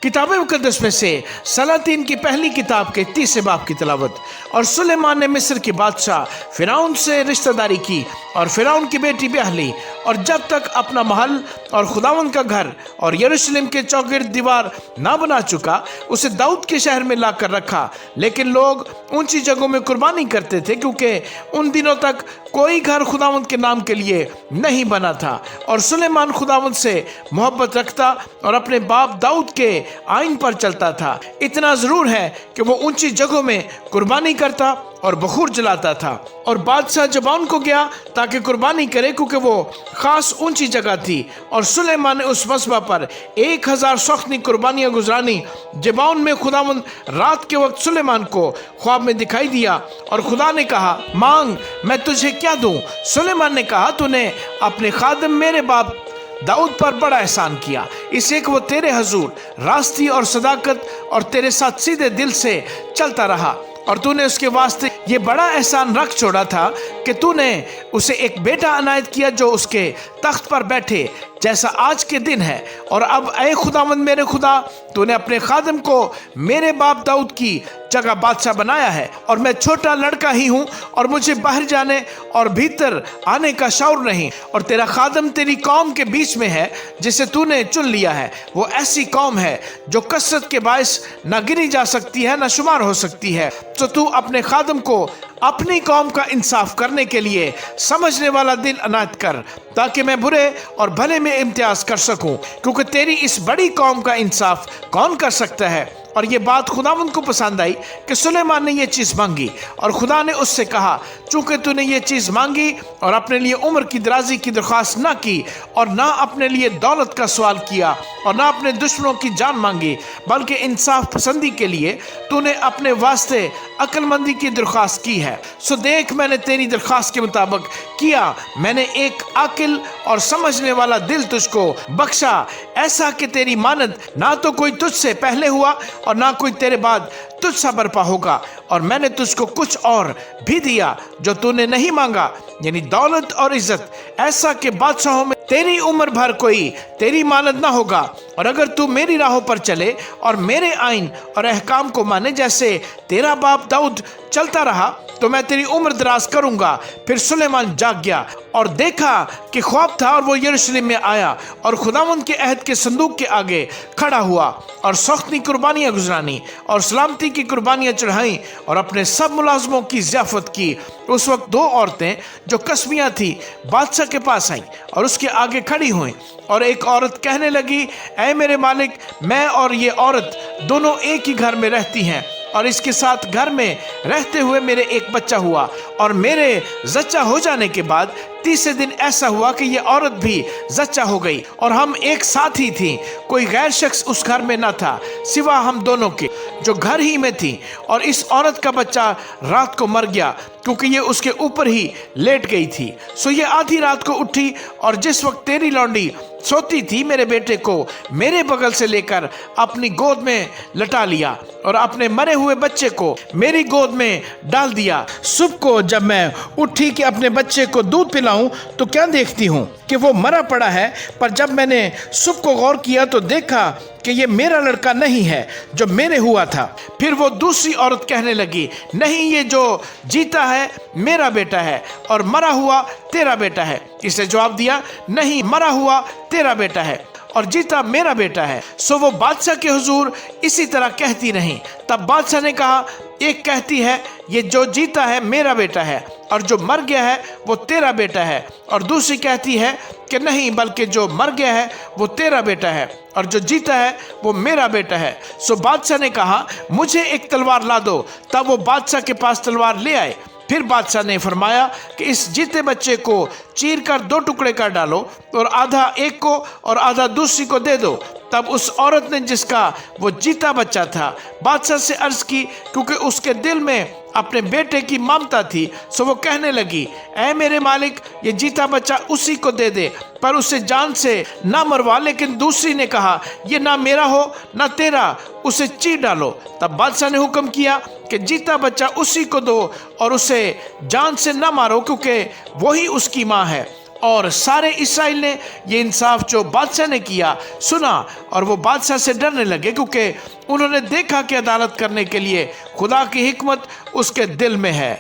किताब मुकद्दस में से सलातीन की पहली किताब के 30 बाब की तलावत। और सुलेमान ने मिस्र के बादशाह फिरौन से रिश्तेदारी की और फिरौन की बेटी ब्याह ली, और जब तक अपना महल और खुदावंद का घर और यरूशलेम के चौगिर्द दीवार ना बना चुका, उसे दाऊद के शहर में लाकर रखा। लेकिन लोग ऊंची जगहों में कुर्बानी करते थे, क्योंकि उन दिनों तक कोई घर खुदावंद के नाम के लिए नहीं बना था। और सुलेमान खुदावंद से मोहब्बत रखता और अपने बाप दाऊद के आइन पर चलता था। इतना जरूर है कि वो ऊंची जगहों में कुर्बानी करता और बखूर जलाता था। और बादशाह जबान को गया ताकि कुर्बानी करे, क्योंकि वो खास ऊंची जगह थी। और सुलेमान ने उस मसबा पर 1000 सख्ती कुर्बानियां गुजरानी। जबान में खुदावंद रात के वक्त सुलेमान को ख्वाब में दिखाई दिया, और खुदा ने कहा, मांग, मैं तुझे क्या दूं। सुलेमान ने कहा, तूने अपने खादिम मेरे बाप दाऊद पर बड़ा एहसान किया, इसलिए कि वो तेरे हजूर रास्ती और सदाकत और तेरे साथ सीधे दिल से चलता रहा। और तूने उसके वास्ते ये बड़ा एहसान रख छोड़ा था कि तूने उसे एक बेटा अनायत किया जो उसके तख्त पर बैठे, जैसा आज के दिन है। और अब ऐ खुदावंद मेरे खुदा, तूने अपने खादिम को मेरे बाप दाऊद की जगह बादशाह बनाया है, और मैं छोटा लड़का ही हूँ, और मुझे बाहर जाने और भीतर आने का शौर नहीं। और तेरा खादिम तेरी कौम के बीच में है, जिसे तूने चुन लिया है। वो ऐसी कौम है जो कसरत के बायस न गिनी जा सकती है, न शुमार हो सकती है। तो तू अपने खादिम को अपनी कौम का इंसाफ करने के लिए समझने वाला दिल अनायत कर, ताकि मैं बुरे और भले में इम्तियाज कर सकूं, क्योंकि तेरी इस बड़ी कौम का इंसाफ कौन कर सकता है। और ये बात खुदावंद को पसंद आई कि सुलेमान ने ये चीज़ मांगी। और खुदा ने उससे कहा, चूंकि तूने ये चीज़ मांगी और अपने लिए उम्र की दराजी की दरख्वास्त ना की, और ना अपने लिए दौलत का सवाल किया, और ना अपने दुश्मनों की जान मांगी, बल्कि इंसाफ पसंदी के लिए तूने अपने वास्ते अक्लमंदी की दरख्वास्त की है। सो देख, मैंने तेरी दरख्वास्त के मुताबिक किया। मैंने एक आकिल और समझने वाला दिल तुझको बख्शा, ऐसा कि तेरी मानद ना तो कोई तुझसे पहले हुआ और ना कोई तेरे बाद तुझसा बर्पा होगा। और मैंने तुझको कुछ और भी दिया जो तूने नहीं मांगा, यानी दौलत और इज्जत, ऐसा कि बादशाहों में तेरी उम्र भर कोई तेरी मानद ना होगा। और अगर तू मेरी राहों पर चले और मेरे आइन और अहकाम को माने, जैसे तेरा बाप दाऊद चलता रहा, तो मैं तेरी उम्र दराज करूंगा। फिर सुलेमान जाग गया और देखा कि ख्वाब था, और वो यरूशलेम में आया और खुदावंद के अहद के संदूक के आगे खड़ा हुआ, और सख्ती कुर्बानियां गुजरानी और सलामती की कुर्बानियां चढ़ाई, और अपने सब मुलाजमों की ज़ियाफत की। उस वक्त 2 औरतें जो कसबियां थी बादशाह के पास आईं और उसके आगे खड़ी हुईं। और एक औरत कहने लगी, ऐ मेरे मालिक, मैं और ये औरत दोनों एक ही घर में रहती हैं, और इसके साथ घर में रहते हुए मेरे एक बच्चा हुआ। और मेरे जच्चा हो जाने के बाद तीसरे दिन ऐसा हुआ कि ये औरत भी जच्चा हो गई, और हम एक साथ ही थी। कोई गैर शख्स उस घर में न था सिवा हम दोनों के, जो घर ही में थी। और इस औरत का बच्चा रात को मर गया, क्योंकि ये उसके ऊपर ही लेट गई थी। सो ये आधी रात को उठी, और जिस वक्त तेरी लौंडी सोती थी, मेरे बेटे को मेरे बगल से लेकर अपनी गोद में लटा लिया, और अपने मरे हुए बच्चे को मेरी गोद में डाल दिया। सुबह को जब मैं उठी कि अपने बच्चे को दूध पिलाऊं, तो क्या देखती हूँ कि वो मरा पड़ा है। पर जब मैंने सुबह को गौर किया तो देखा कि ये मेरा लड़का नहीं है जो मेरे हुआ था। फिर वो दूसरी औरत कहने लगी, नहीं, ये जो जीता है मेरा बेटा है, और मरा हुआ तेरा बेटा है। इसने जवाब दिया, नहीं, मरा हुआ तेरा बेटा है और जीता मेरा बेटा है। सो वो बादशाह के हुजूर इसी तरह कहती रही। तब बादशाह ने कहा, एक कहती है, ये जो जीता है मेरा बेटा है, और जो मर गया है वो तेरा बेटा है। और दूसरी कहती है कि नहीं, बल्कि जो मर गया है वो तेरा बेटा है, और जो जीता है वो मेरा बेटा है। सो बादशाह ने कहा, मुझे एक तलवार ला दो। तब वो बादशाह के पास तलवार ले आए। फिर बादशाह ने फरमाया कि इस जीते बच्चे को चीर कर 2 टुकड़े कर डालो, और आधा एक को और आधा दूसरी को दे दो। तब उस औरत ने, जिसका वो जीता बच्चा था, बादशाह से अर्ज की, क्योंकि उसके दिल में अपने बेटे की ममता थी। सो वो कहने लगी, ऐ मेरे मालिक, ये जीता बच्चा उसी को दे दे, पर उसे जान से ना मरवा। लेकिन दूसरी ने कहा, ये ना मेरा हो ना तेरा, उसे चीर डालो। तब बादशाह ने हुक्म किया कि जीता बच्चा उसी को दो, और उसे जान से ना मारो, क्योंकि वही उसकी माँ है। اور سارے اسرائیل نے یہ انصاف جو بادشاہ نے کیا سنا، اور وہ بادشاہ سے ڈرنے لگے، کیونکہ انہوں نے دیکھا کہ عدالت کرنے کے لیے خدا کی حکمت اس کے دل میں ہے۔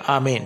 آمین۔